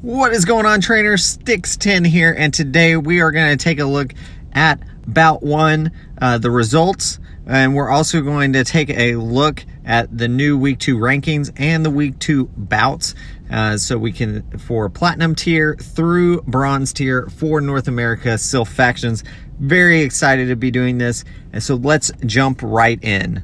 What is going on, trainers? Stix 10 here, and today we are going to take a look at Bout 1, the results, and we're also going to take a look at the new Week 2 rankings and the Week 2 bouts, so we can, for Platinum tier through Bronze tier for North America Silph Factions. Very excited to be doing this, and so let's jump right in.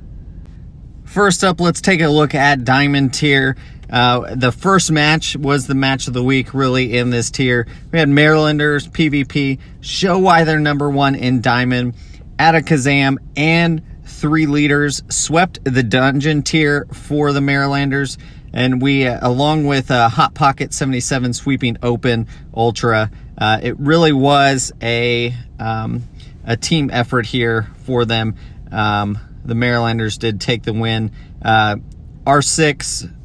First up, let's take a look at Diamond tier. The first match was the match of the week, really, in this tier. We had Marrillanders, PvP, show why they're number one in Diamond. Kazam and 3 leaders swept the dungeon tier for the Marrillanders. And we, along with Hot Pocket 77 sweeping Open Ultra, it really was a team effort here for them. The Marrillanders did take the win. R6...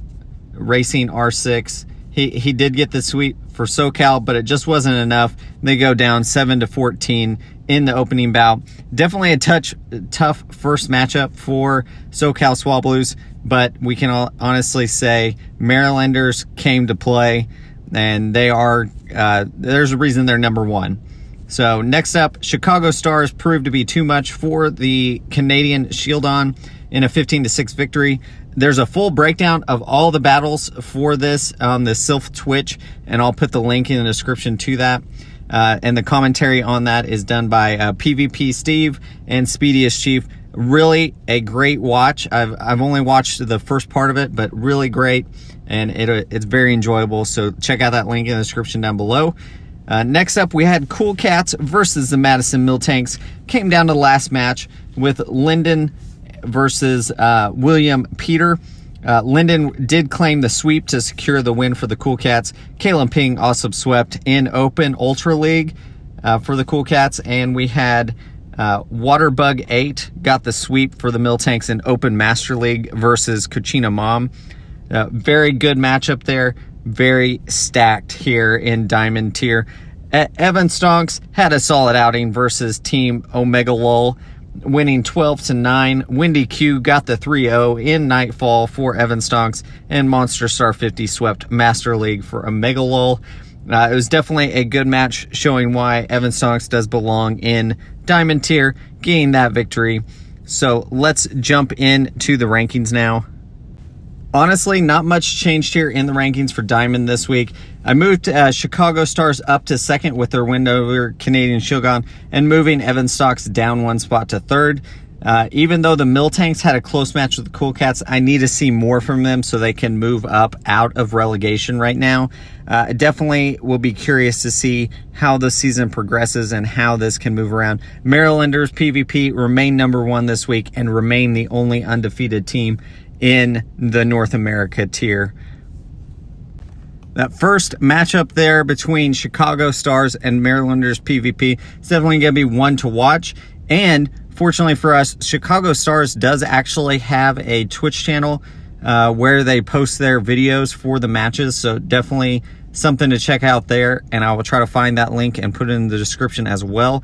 Racing R6, he did get the sweep for SoCal, but it just wasn't enough. They go down 7-14 in the opening bout. Definitely a tough first matchup for SoCal Swablues, but we can honestly say Marrillanders came to play, and they are there's a reason they're number one. So next up, Chicago Stars proved to be too much for the Canadian Shieldon in a 15-6 victory. There's a full breakdown of all the battles for this on the Silph Twitch, and I'll put the link in the description to that. And the commentary on that is done by PvP Steve and Speediest Chief. Really a great watch. I've only watched the first part of it, but really great, and it's very enjoyable. So check out that link in the description down below. Next up, we had Cool Cats versus the Madison Miltanks. Came down to the last match with Lyndon versus William Peter. Lyndon did claim the sweep to secure the win for the Cool Cats. Kalen Ping also swept in Open Ultra League for the Cool Cats. And we had Waterbug 8 got the sweep for the Miltanks in Open Master League versus Cucina Mom. Very good matchup there. Very stacked here in Diamond tier. Evan Stonks had a solid outing versus Team Omega Lol, winning 12-9. Windy Q got the 3-0 in Nightfall for Evan Stonks, and Monster Star 50 swept Master League for Omega Lol. It was definitely a good match, showing why Evan Stonks does belong in Diamond tier, getting that victory. So let's jump into the rankings now. Honestly, not much changed here in the rankings for Diamond this week. I moved Chicago Stars up to second with their win over Canadian Shieldon, and moving Evan Stonks down 1 spot to third. Even though the Miltanks had a close match with the Cool Cats, I need to see more from them so they can move up out of relegation right now. Definitely will be curious to see how the season progresses and how this can move around. Marrillanders PvP remain number one this week and remain the only undefeated team in the North America tier. That first matchup there between Chicago Stars and Marrillanders PvP is definitely going to be one to watch. And fortunately for us, Chicago Stars does actually have a Twitch channel where they post their videos for the matches. So definitely something to check out there. And I will try to find that link and put it in the description as well.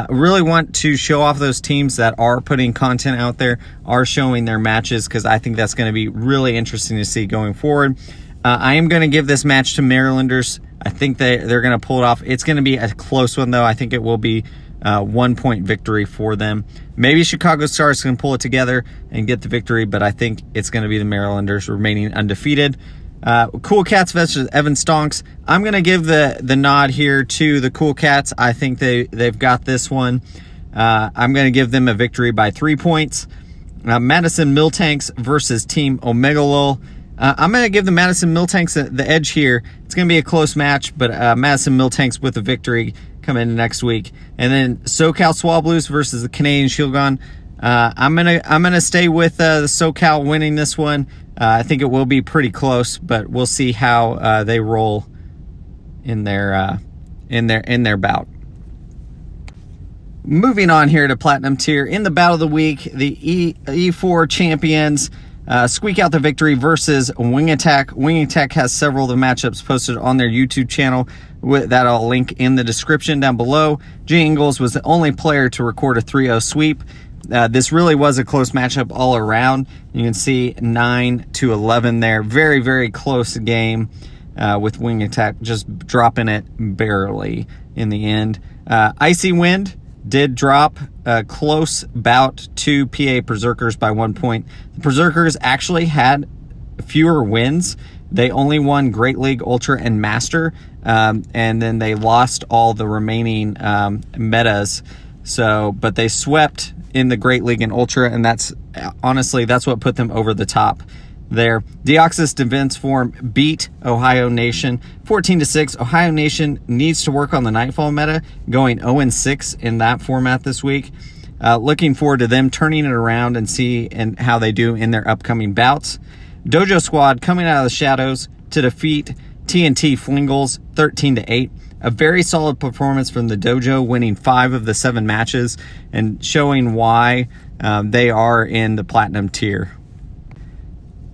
Really want to show off those teams that are putting content out there, are showing their matches, because I think that's going to be really interesting to see going forward. I am going to give this match to Marrillanders. I think they're going to pull it off. It's going to be a close one, though. I think it will be a 1-point victory for them. Maybe Chicago Stars can pull it together and get the victory, but I think it's going to be the Marrillanders remaining undefeated. Cool Cats versus Evan Stonks. I'm going to give the nod here to the Cool Cats. I think they've got this one. I'm going to give them a victory by 3 points. Madison Miltanks versus Team Omega Lol. I'm going to give the Madison Miltanks the edge here. It's going to be a close match, but Madison Miltanks with a victory coming next week. And then SoCal Swablues versus the Canadian Shieldon. I'm gonna stay with the SoCal winning this one. I think it will be pretty close, but we'll see how they roll in their bout. Moving on here to Platinum tier, in the bout of the week, the E4 champions squeak out the victory versus Wing Attack. Wing Attack has several of the matchups posted on their YouTube channel that I'll link in the description down below. G Ingles was the only player to record a 3-0 sweep. This really was a close matchup all around. You can see 9-11 there. Very, very close game. with Wing Attack just dropping it barely in the end. Icy Wind did drop a close bout to PA Berserkers by 1 point. The Berserkers actually had fewer wins. They only won Great League, Ultra, and Master, and then they lost all the remaining metas. But they swept in the Great League and Ultra, and that's what put them over the top there. Deoxys Defense Form beat Ohio Nation 14-6. Ohio Nation needs to work on the Nightfall meta, going 0-6 in that format this week. Looking forward to them turning it around and how they do in their upcoming bouts. Dojo Squad coming out of the shadows to defeat TNT Flingles 13-8. A very solid performance from the Dojo, winning 5 of the 7 matches and showing why they are in the Platinum tier.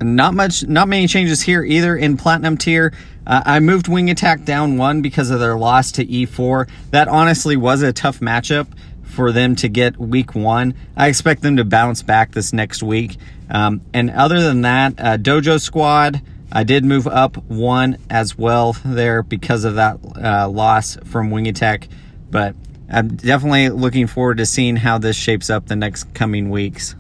Not many changes here either in Platinum tier. I moved Wing Attack down 1 because of their loss to E4. That honestly was a tough matchup for them to get week 1. I expect them to bounce back this next week. And other than that, Dojo Squad, I did move up 1 as well there because of that loss from Wing Attack. But I'm definitely looking forward to seeing how this shapes up the next coming weeks.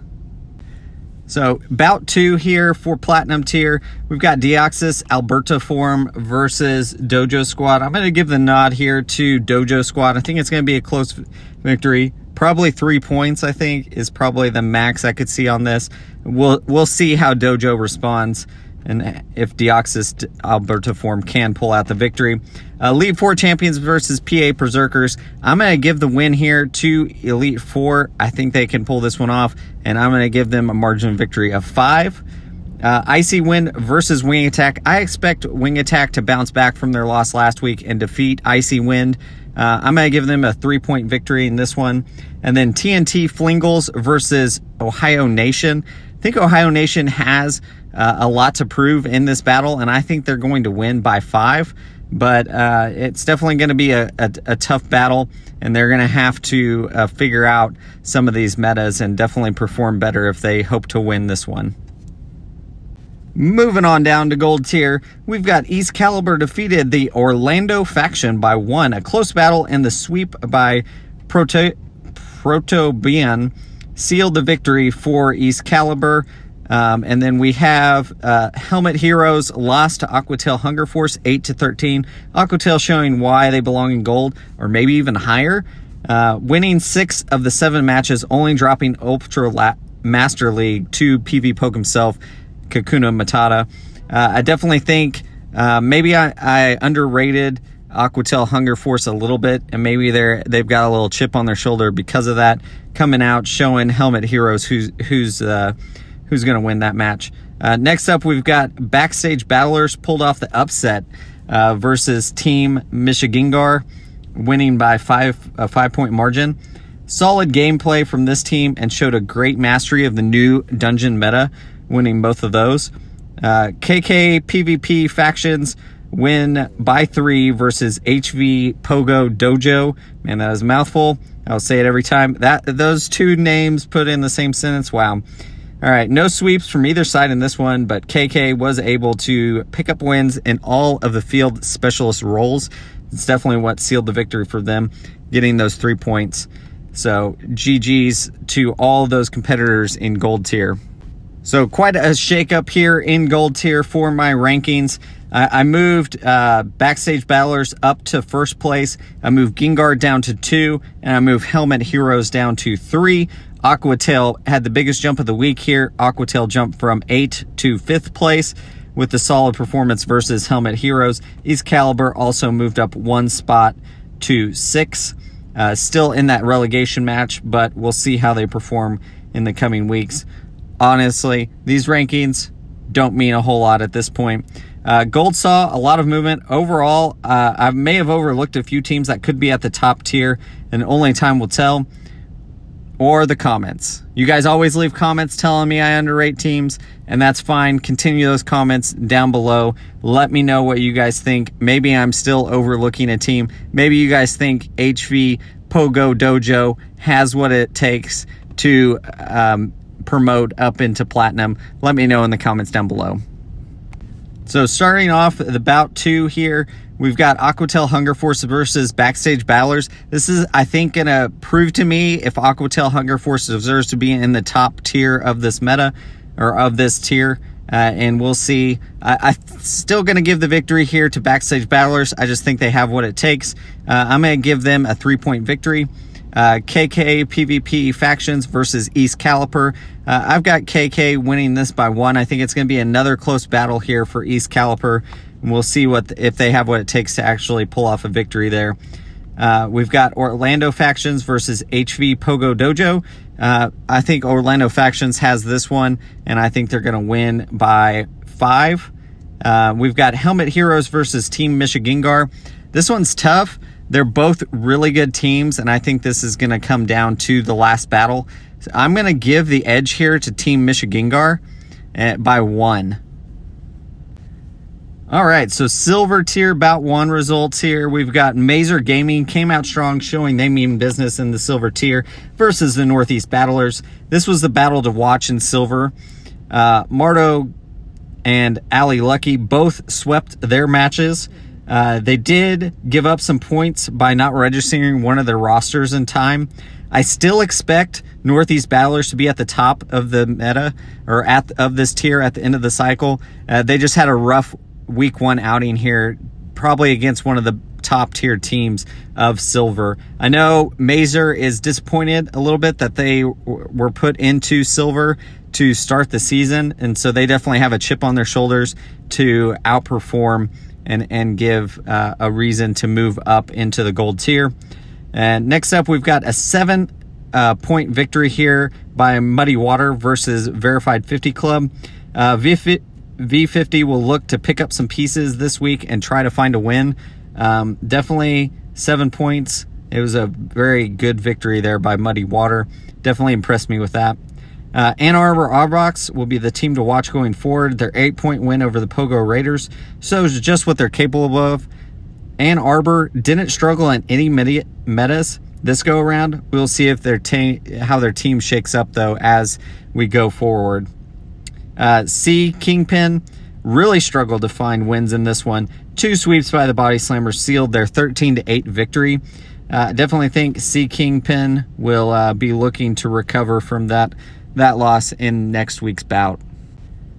So, bout 2 here for Platinum tier. We've got Deoxys Alberta Form versus Dojo Squad. I'm going to give the nod here to Dojo Squad. I think it's going to be a close victory. Probably 3 points, I think, is probably the max I could see on this. We'll see how Dojo responds and if Deoxys Alberta Form can pull out the victory. Elite 4 Champions versus PA Berserkers. I'm going to give the win here to Elite 4. I think they can pull this one off, and I'm going to give them a margin of victory of 5. Icy Wind versus Wing Attack. I expect Wing Attack to bounce back from their loss last week and defeat Icy Wind. I'm going to give them a 3-point victory in this one. And then TNT Flingles versus Ohio Nation. I think Ohio Nation has a lot to prove in this battle, and I think they're going to win by 5. But it's definitely going to be a tough battle, and they're going to have to figure out some of these metas and definitely perform better if they hope to win this one. Moving on down to gold tier, we've got East Caliber defeated the Orlando faction by 1. A close battle and the sweep by Protobian sealed the victory for East Caliber. And then we have Helmet Heroes lost to Aquatail Hunger Force 8-13. Aquatail showing why they belong in gold, or maybe even higher. Winning 6 of the 7 matches, only dropping Ultra Master League to PV Poke himself, Kakuna Matata. I definitely think maybe I underrated Aquatail Hunger Force a little bit, and maybe they've got a little chip on their shoulder because of that. Coming out showing Helmet Heroes who's going to win that match. Next up, we've got Backstage Battlers pulled off the upset versus Team Michigangar, winning by a 5-point margin. Solid gameplay from this team and showed a great mastery of the new dungeon meta, winning both of those. KK PvP Factions win by 3 versus HV Pogo Dojo. Man, that is a mouthful. I'll say it every time. Those 2 names put in the same sentence. Wow. All right, no sweeps from either side in this one, but KK was able to pick up wins in all of the field specialist roles. It's definitely what sealed the victory for them, getting those 3 points. So GG's to all those competitors in gold tier. So quite a shakeup here in gold tier for my rankings. I moved Backstage Battlers up to 1st place. I moved Gengar down to 2, and I moved Helmet Heroes down to 3. Aquatail had the biggest jump of the week here. Aquatail jumped from 8 to 5th place with the solid performance versus Helmet Heroes. East Caliber also moved up 1 spot to 6. Still in that relegation match, but we'll see how they perform in the coming weeks. Honestly, these rankings don't mean a whole lot at this point. Gold saw a lot of movement. Overall, I may have overlooked a few teams that could be at the top tier, and only time will tell. Or the comments. You guys always leave comments telling me I underrate teams, and that's fine. Continue those comments down below. Let me know what you guys think. Maybe I'm still overlooking a team. Maybe you guys think HV Pogo Dojo has what it takes to promote up into platinum. Let me know in the comments down below. So starting off the bout 2 here, we've got Aquatel Hunger Force versus Backstage Battlers. This is, I think, going to prove to me if Aquatel Hunger Force deserves to be in the top tier of this meta, or of this tier. And we'll see. I'm still going to give the victory here to Backstage Battlers. I just think they have what it takes. I'm going to give them a 3-point victory. KK PvP Factions versus East Caliper. I've got KK winning this by 1. I think it's going to be another close battle here for East Caliper. And we'll see if they have what it takes to actually pull off a victory there. We've got Orlando Factions versus HV Pogo Dojo. I think Orlando Factions has this one, and I think they're going to win by 5. We've got Helmet Heroes versus Team Michigangar. This one's tough. They're both really good teams, and I think this is going to come down to the last battle. So I'm going to give the edge here to Team Michigangar by 1. All right, so silver tier bout 1 results here. We've got Mazer Gaming came out strong, showing they mean business in the silver tier versus the Northeast Battlers. This was the battle to watch in silver. Marto and Ali Lucky both swept their matches. They did give up some points by not registering one of their rosters in time. I still expect Northeast Battlers to be at the top of the meta, or of this tier at the end of the cycle. They just had a rough week 1 outing here, probably against one of the top tier teams of silver. I know Mazer is disappointed a little bit that they were put into silver to start the season, and so they definitely have a chip on their shoulders to outperform and give a reason to move up into the gold tier. And next up, we've got a 7-point victory here by Muddy Water versus Verified 50 Club. V50 will look to pick up some pieces this week and try to find a win. Definitely 7 points. It was a very good victory there by Muddy Water. Definitely impressed me with that. Ann Arbor Arbox will be the team to watch going forward. Their 8-point win over the Pogo Raiders shows just what they're capable of. Ann Arbor didn't struggle in any metas this go around. We'll see if how their team shakes up though as we go forward. C Kingpin really struggled to find wins in this one. 2 sweeps by the Body Slammers sealed their 13-8 victory. Definitely think C Kingpin will be looking to recover from that loss in next week's bout.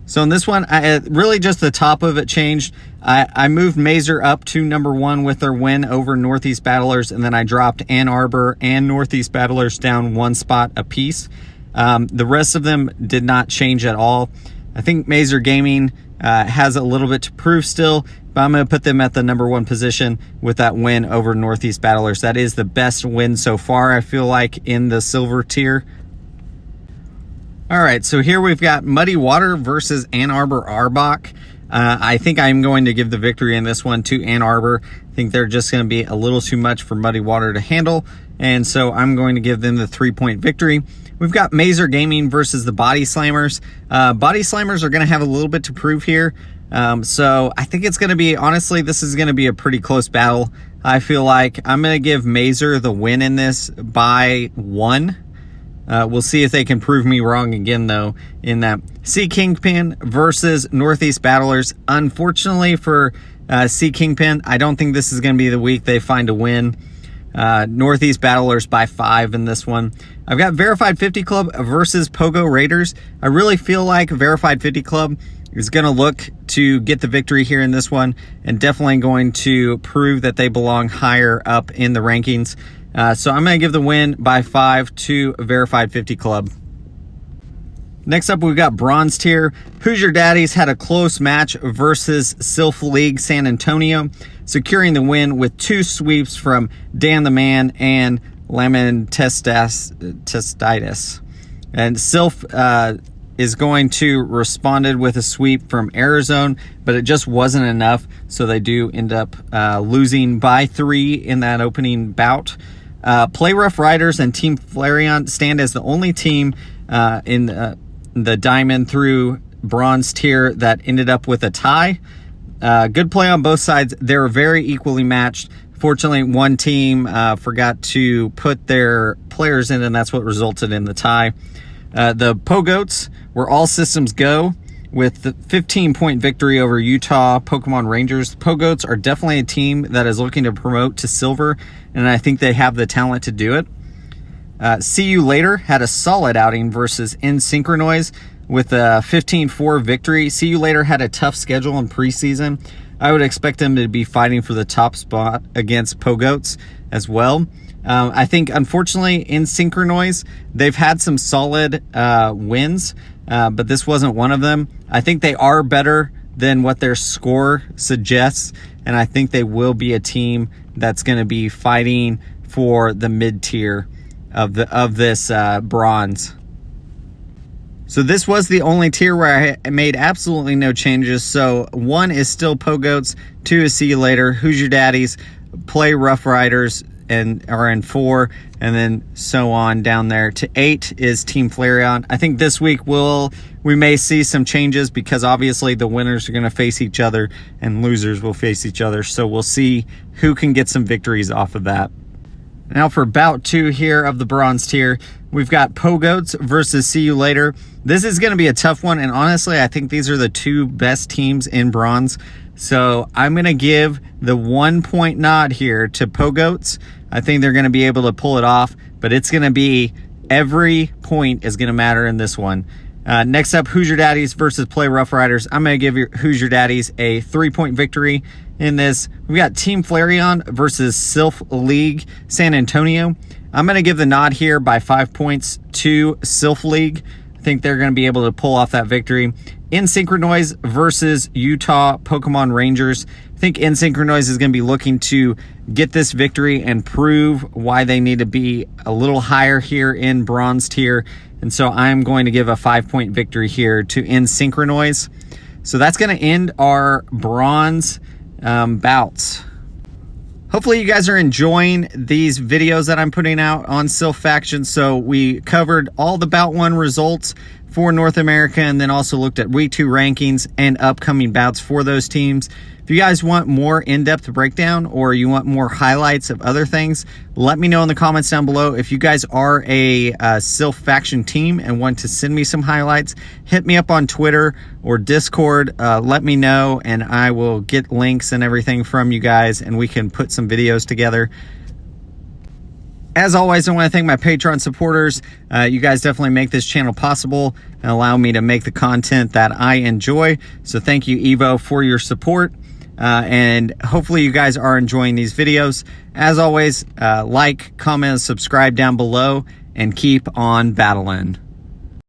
So in this one, really just the top of it changed. I moved Mazer up to number 1 with their win over Northeast Battlers, and then I dropped Ann Arbor and Northeast Battlers down 1 spot apiece. The rest of them did not change at all. I think Mazer Gaming has a little bit to prove still, but I'm going to put them at the number 1 position with that win over Northeast Battlers. That is the best win so far, I feel like, in the silver tier. All right, so here we've got Muddy Water versus Ann Arbor Arbok. I think I'm going to give the victory in this one to Ann Arbor. I think they're just going to be a little too much for Muddy Water to handle, and so I'm going to give them the 3-point victory. We've got Mazer Gaming versus the Body Slammers. Body Slammers are going to have a little bit to prove here, so I think it's going to be, honestly, this is going to be a pretty close battle. I feel like I'm going to give Mazer the win in this by 1. We'll see if they can prove me wrong again, though, in that. Sea Kingpin versus Northeast Battlers. Unfortunately for Sea Kingpin, I don't think this is going to be the week they find a win. Northeast Battlers by 5 in this one. I've got Verified 50 Club versus Pogo Raiders. I really feel like Verified 50 Club is going to look to get the victory here in this one, and definitely going to prove that they belong higher up in the rankings. So I'm going to give the win by 5 to Verified 50 Club. Next up, we've got Bronze Tier. Hoosier Daddies had a close match versus Silph League San Antonio, securing the win with 2 sweeps from Dan the Man and Lemon Testitis. And Silph is going to responded with a sweep from Arizona, but it just wasn't enough, so they do end up losing by 3 in that opening bout. Play Rough Riders and Team Flareon stand as the only team in the Diamond through Bronze tier that ended up with a tie. Good play on both sides. They were very equally matched. Fortunately, one team forgot to put their players in, and that's what resulted in the tie. The Pogoats were all systems go with the 15-point victory over Utah Pokemon Rangers. The Pogoats are definitely a team that is looking to promote to silver, and I think they have the talent to do it. See You Later had a solid outing versus Insynchronize with a 15-4 victory. See You Later had a tough schedule in preseason. I would expect them to be fighting for the top spot against Pogoats as well. I think, unfortunately, Insynchronize, they've had some solid wins, but this wasn't one of them. I think they are better than what their score suggests, and I think they will be a team that's going to be fighting for the mid-tier of this bronze. So this was the only tier where I made absolutely no changes. So 1 is still Pogoats, 2 is See You Later, Who's Your Daddies, Play Rough Riders, and are in 4, and then so on down there to 8 is Team Flareon. I think this week we may see some changes because obviously the winners are going to face each other and losers will face each other. So we'll see who can get some victories off of that. Now for bout 2 here of the bronze tier, we've got Pogoats versus See You Later. This is going to be a tough one, and honestly, I think these are the 2 best teams in bronze. So I'm going to give the 1-point nod here to Pogoats. I think they're going to be able to pull it off, but it's going to be every point is going to matter in this one. Next up, Who's Your Daddies versus Play Rough Riders. I'm going to give Who's Your Daddies a 3-point victory in this. We got Team Flareon versus Silph League San Antonio. I'm going to give the nod here by 5 points to Silph League. I think they're going to be able to pull off that victory. Insynchronize versus Utah Pokemon Rangers. I think Insynchronize is going to be looking to get this victory and prove why they need to be a little higher here in bronze tier. And so I'm going to give a 5-point victory here to Insynchronize. So that's going to end our bronze bouts. Hopefully you guys are enjoying these videos that I'm putting out on Silph Factions. So we covered all the bout 1 results for North America and then also looked at week 2 rankings and upcoming bouts for those teams. If you guys want more in-depth breakdown or you want more highlights of other things, let me know in the comments down below. If you guys are a Silph Faction team and want to send me some highlights, hit me up on Twitter or Discord. Let me know and I will get links and everything from you guys and we can put some videos together. As always, I want to thank my Patreon supporters. You guys definitely make this channel possible and allow me to make the content that I enjoy. So thank you, Evo, for your support. And hopefully you guys are enjoying these videos. As always, like, comment, subscribe down below, and keep on battling.